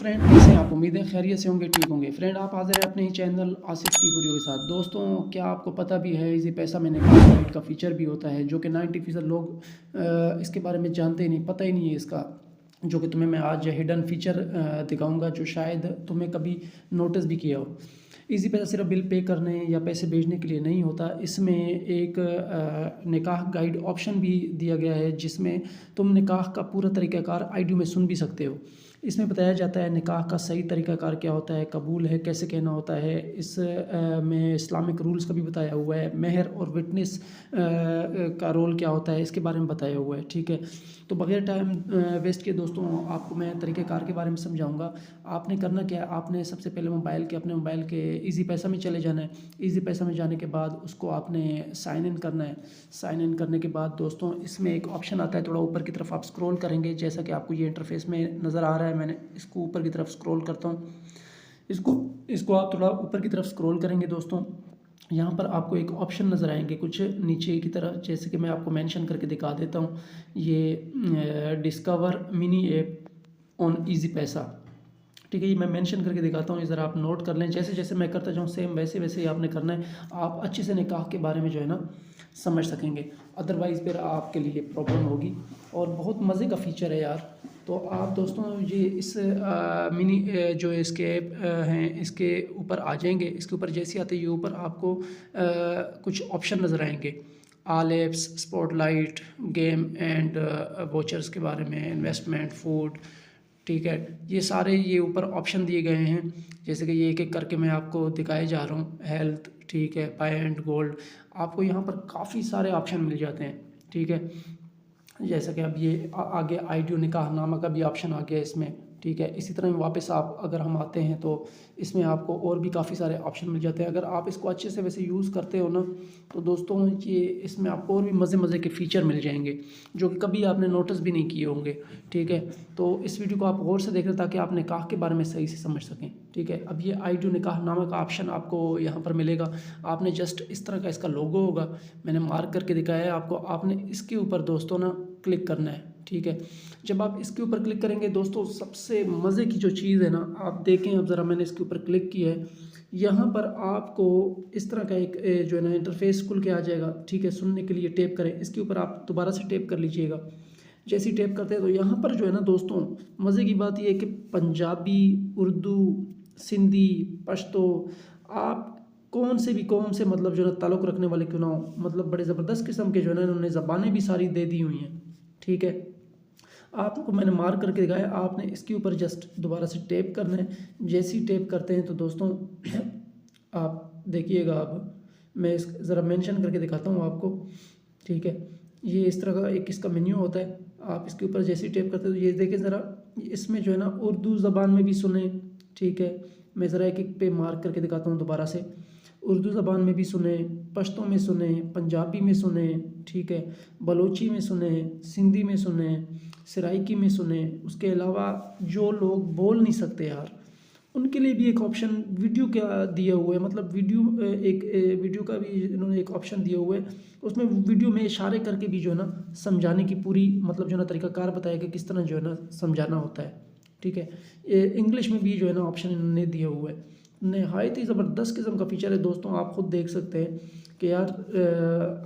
Friend कैसे हैं आप? उम्मीदें खैरियत से होंगे, ठीक होंगे। फ्रेंड आप हाजिर हैं अपने ही चैनल आसिफ टी वीडियो के साथ। दोस्तों क्या आपको पता भी है इजी पैसा में निकाल गाइड का फ़ीचर भी होता है, जो कि 90% लोग इसके बारे में जानते ही नहीं, पता ही नहीं है इसका। जो कि तुम्हें मैं आज हिडन फीचर दिखाऊंगा, जो शायद तुम्हें कभी नोटिस भी किया हो। इजी पैसा सिर्फ बिल पे करने या पैसे भेजने के लिए नहीं होता, इसमें एक निकाह गाइड ऑप्शन भी दिया गया है, जिसमें तुम निकाह का पूरा तरीक़ाकार ऑडियो में सुन भी सकते हो। इसमें बताया जाता है निकाह का सही तरीक़ाकार क्या होता है, कबूल है कैसे कहना होता है। इस में इस्लामिक रूल्स का भी बताया हुआ है, मेहर और विटनेस का रोल क्या होता है इसके बारे में बताया हुआ है। ठीक है, तो बगैर टाइम वेस्ट किए दोस्तों आपको मैं तरीक़ेकार के बारे में समझाऊंगा। आपने करना क्या है, आपने सबसे पहले अपने मोबाइल के इजी पैसा में चले जाना है। इजी पैसा में जाने के बाद उसको आपने साइन इन करना है। साइन इन करने के बाद दोस्तों इसमें एक ऑप्शन आता है, थोड़ा ऊपर की तरफ आप स्क्रॉल करेंगे, जैसा कि आपको ये इंटरफेस में नज़र आ रहा है। मैंने इसको ऊपर की तरफ स्क्रॉल करता हूँ। इसको आप थोड़ा ऊपर की तरफ स्क्रॉल करेंगे दोस्तों, यहाँ पर आपको एक ऑप्शन नज़र आएंगे कुछ नीचे की तरफ, जैसे कि मैं आपको मेंशन करके दिखा देता हूँ। ये discover mini app on easy पैसा, ठीक है, ये मैं मेंशन करके दिखाता हूँ, ज़रा आप नोट कर लें। जैसे जैसे मैं करता जाऊँ सेम वैसे वैसे ही आपने करना है। आप अच्छे से निकाह के बारे में जो है ना समझ सकेंगे, अदरवाइज़ फिर आपके लिए प्रॉब्लम होगी। और बहुत मज़े का फ़ीचर है यार। तो आप दोस्तों ये इस मिनी जो इसके ऐप हैं इसके ऊपर आ जाएंगे। इसके ऊपर जैसे आते ही ऊपर आपको कुछ ऑप्शन नज़र आएंगे, all apps, spotlight, game and watchers के बारे में, इन्वेस्टमेंट, फूड। ठीक है, ये सारे ये ऊपर ऑप्शन दिए गए हैं, जैसे कि ये एक एक करके मैं आपको दिखाए जा रहा हूँ। हेल्थ, ठीक है, बाय एंड गोल्ड, आपको यहाँ पर काफ़ी सारे ऑप्शन मिल जाते हैं। ठीक है, जैसा कि अब ये आगे आईडियो निकाह नामा का भी ऑप्शन आ गया इसमें। ठीक है, इसी तरह वापस आप अगर हम आते हैं तो इसमें आपको और भी काफ़ी सारे ऑप्शन मिल जाते हैं। अगर आप इसको अच्छे से वैसे यूज़ करते हो ना तो दोस्तों ये इसमें आपको और भी मज़े मज़े के फ़ीचर मिल जाएंगे, जो कि कभी आपने नोटिस भी नहीं किए होंगे। ठीक है, तो इस वीडियो को आप गौर से देखें ताकि आप निकाह के बारे में सही से समझ सकें। ठीक है, अब ये आईडियो निकाह नामा का ऑप्शन आपको यहाँ पर मिलेगा। आपने जस्ट इस तरह का इसका लोगो होगा, मैंने मार्क करके दिखाया है आपको। आपने इसके ऊपर दोस्तों ना क्लिक करना है। ठीक है, जब आप इसके ऊपर क्लिक करेंगे दोस्तों सबसे मज़े की जो चीज़ है ना, आप देखें, अब ज़रा मैंने इसके ऊपर क्लिक किया है, यहाँ पर आपको इस तरह का एक जो है ना इंटरफेस खुल के आ जाएगा। ठीक है, सुनने के लिए टैप करें, इसके ऊपर आप दोबारा से टैप कर लीजिएगा। जैसे ही टैप करते हैं तो यहाँ पर जो है ना दोस्तों मज़े की बात यह है कि पंजाबी, उर्दू, सिंधी, पश्तो, आप कौन से भी कौम से मतलब जो है ना ताल्लुक़ रखने वाले क्यों ना हो, मतलब बड़े ज़बरदस्त किस्म के जो है ना इन्होंने ज़बानें भी सारी दे दी हुई हैं। ठीक है, आपको मैंने मार्क करके दिखाया, आपने इसके ऊपर जस्ट दोबारा से टैप करना है। जैसे ही टैप करते हैं तो दोस्तों आप देखिएगा, अब मैं इस ज़रा मेंशन करके दिखाता हूँ आपको। ठीक है, ये इस तरह का एक इसका मेन्यू होता है। आप इसके ऊपर जैसे ही टैप करते हैं तो ये देखें ज़रा, इसमें जो है ना उर्दू ज़बान में भी सुने। ठीक है, मैं ज़रा एक एक पे मार्क करके दिखाता हूँ दोबारा से। उर्दू ज़बान में भी सुने, पश्तो में सुने, पंजाबी में सुने, ठीक है, बलोची में सुने, सिंधी में सुने, सराइकी में सुने। उसके अलावा जो लोग बोल नहीं सकते यार, उनके लिए भी एक ऑप्शन वीडियो का दिया हुआ है, मतलब वीडियो का भी इन्होंने एक ऑप्शन दिया हुआ है। उसमें वीडियो में इशारे करके भी जो है ना समझाने की पूरी मतलब जो है ना तरीक़ाकार बताया कि किस तरह जो है ना समझाना होता है। ठीक है, इंग्लिश में भी जो है ना ऑप्शन इन्होंने दिया हुआ है। नहायत ही ज़बरदस्त किस्म का फ़ीचर है दोस्तों, आप ख़ुद देख सकते हैं कि यार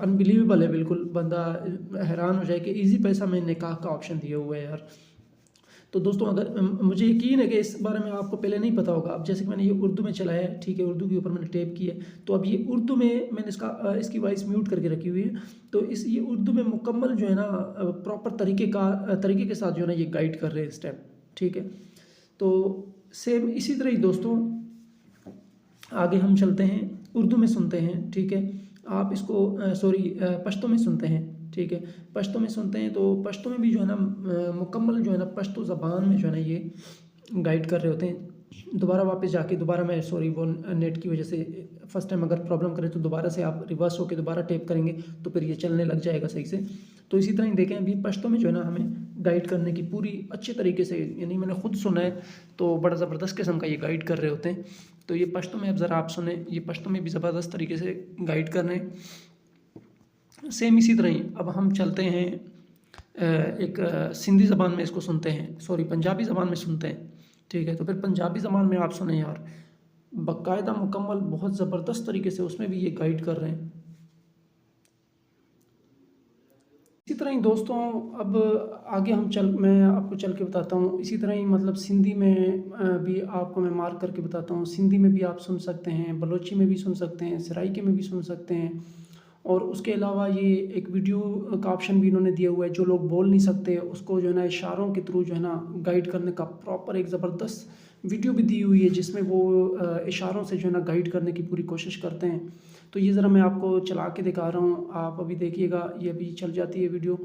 अनबिलीवेबल है, बिल्कुल बंदा हैरान हो जाए कि इजी पैसा में निकाह का ऑप्शन दिया हुआ है यार। तो दोस्तों अगर मुझे यकीन है कि इस बारे में आपको पहले नहीं पता होगा। अब जैसे कि मैंने ये उर्दू में चलाया है, ठीक है, उर्दू के ऊपर मैंने टैप किया है, तो अब ये उर्दू में मैंने इसकी वॉइस म्यूट करके रखी हुई है। तो ये उर्दू में मुकम्मल जो है ना प्रॉपर तरीके के साथ जो है ना ये गाइड कर रहे हैं स्टेप। ठीक है, तो सेम इसी तरह ही दोस्तों आगे हम चलते हैं, उर्दू में सुनते हैं। ठीक है, आप इसको पश्तो में सुनते हैं। ठीक है, पश्तो में सुनते हैं तो पश्तो में भी जो है ना मुकम्मल जो है ना पश्तो ज़बान में जो है ना ये गाइड कर रहे होते हैं। दोबारा वापस जाके दोबारा मैं वो नेट की वजह से फर्स्ट टाइम अगर प्रॉब्लम करे तो दोबारा से आप रिवर्स होकर दोबारा टैप करेंगे तो फिर ये चलने लग जाएगा सही से। तो इसी तरह ही देखें, अभी पश्तो में जो है ना हमें गाइड करने की पूरी अच्छे तरीके से, यानी मैंने खुद सुना है तो बड़ा ज़बरदस्त किस्म का ये गाइड कर रहे होते हैं। तो ये पश्तो में अब ज़रा आप सुने, ये पश्तो में भी ज़बरदस्त तरीके से गाइड कर रहे हैं। सेम इसी तरह ही अब हम चलते हैं एक सिंधी ज़बान में इसको सुनते हैं, पंजाबी ज़बान में सुनते हैं। ठीक है, तो फिर पंजाबी ज़बान में आप सुने यार, बाकायदा मुकम्मल बहुत ज़बरदस्त तरीके से उसमें भी ये गाइड कर रहे हैं। इसी तरह ही दोस्तों, अब आगे मैं आपको चल के बताता हूँ। इसी तरह ही मतलब सिंधी में भी आपको मैं मार्क करके बताता हूँ। सिंधी में भी आप सुन सकते हैं, बलोची में भी सुन सकते हैं, सराइकी में भी सुन सकते हैं। और उसके अलावा ये एक वीडियो का ऑप्शन भी इन्होंने दिया हुआ है, जो लोग बोल नहीं सकते उसको जो है ना इशारों के थ्रू जो है ना गाइड करने का प्रॉपर एक ज़बरदस्त वीडियो भी दी हुई है, जिसमें वो इशारों से जो है ना गाइड करने की पूरी कोशिश करते हैं। तो ये ज़रा मैं आपको चला के दिखा रहा हूँ, आप अभी देखिएगा, ये अभी चल जाती है वीडियो।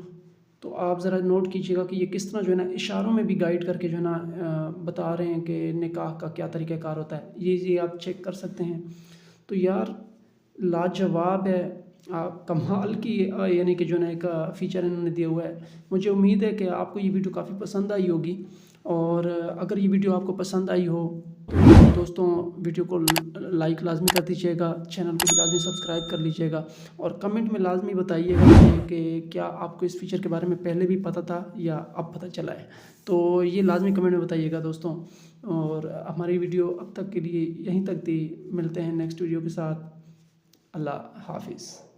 तो आप ज़रा नोट कीजिएगा कि ये किस तरह जो है ना इशारों में भी गाइड करके जो है ना बता रहे हैं कि निकाह का क्या तरीक़ाकार होता है। ये आप चेक कर सकते हैं। तो यार लाजवाब है, कमाल की यानी कि जो है ना एक फ़ीचर इन्होंने दिया हुआ है। मुझे उम्मीद है कि आपको ये वीडियो काफ़ी पसंद आई होगी, और अगर ये वीडियो आपको पसंद आई हो तो दोस्तों वीडियो को लाइक लाजमी कर दीजिएगा, चैनल को भी लाजमी सब्सक्राइब कर लीजिएगा, और कमेंट में लाजमी बताइएगा कि क्या आपको इस फीचर के बारे में पहले भी पता था या अब पता चला है। तो ये लाजमी कमेंट में बताइएगा दोस्तों। और हमारी वीडियो अब तक के लिए यहीं तक थी, मिलते हैं नेक्स्ट वीडियो के साथ। अल्लाह हाफिज़।